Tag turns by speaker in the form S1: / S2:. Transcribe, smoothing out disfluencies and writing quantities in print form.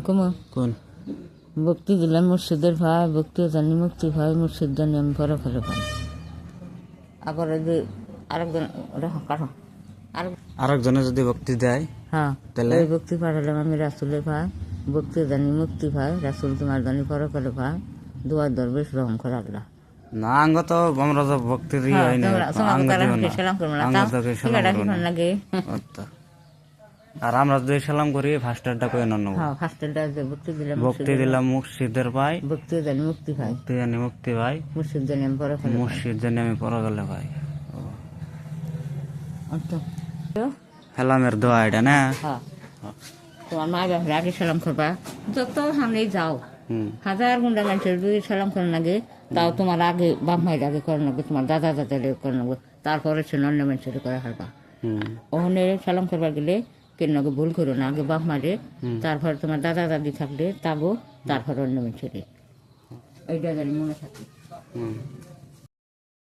S1: কমো
S2: কোন
S1: ভক্তি দিলাম মুর্শিদের ভাই, ভক্তিও জানি মুক্তি ভাই, মুর্শিদ জানি আমি পরে ফেলে ভাই। আবার ওই যে আরেকজন ওটা কারো
S2: আরেকজনে যদি ভক্তি দেয়
S1: হ্যাঁ
S2: তাহলে?
S1: ওই ভক্তি পাঠালাম আমি রাসুলের ভাই, ভক্তিও জানি মুক্তি ভাই, রাসুল তোমার জানি পরে ফেলে ভাই, দুয়ার দরবেশ রহম করে আল্লাহ।
S2: না আঙ্গ তো আমরা তো ভক্তির
S1: হ্যাঁ
S2: হয় না, আঙ্গ দিও না,
S1: সালাম করবো না
S2: আঙ্গ
S1: তাও
S2: তোকে
S1: ঠিক
S2: সালাম
S1: আছে
S2: করবো না।
S1: লাগে।
S2: আচ্ছা। আর আমরা যদি সালাম করি ফার্স্টারটা করে নেব।
S1: হ্যাঁ ফার্স্টেরটা যে ভক্তি দিলাম
S2: ভক্তি দিলাম মুর্শিদের ভাই,
S1: ভক্তিও জানি মুক্তি ভাই,
S2: ভক্তি জানি মুক্তি ভাই,
S1: মুর্শিদ জানি আমি পরে ফেলে ভাই।
S2: মুর্শিদ জানি আমি পরে গেলে ভাই।
S1: আচ্ছা
S2: হেলামের দোয়া এটা না?
S1: হ্যাঁ তোমার মা বাবার আগে সালাম করবা, যত সামনেই যাও
S2: হুম
S1: হাজার গুন্ডা মানুষের যদি সালাম করার লাগে তাও তোমার আগে বাপ মায়ের আগে করার লাগবে, তোমার দাদা দাদার করার লাগবে, তারপরে সে অন্য মানুষের করে হারবা।
S2: হুম
S1: ওখানে সালাম করবার গেলে কেন আগে ভুল করো না, আগে বাপ মারে, তারপর তোমার দাদা দাদি থাকলে তাগো, তারপর অন্য মানুষের। এইটা জানি মনে থাকে।
S2: হুম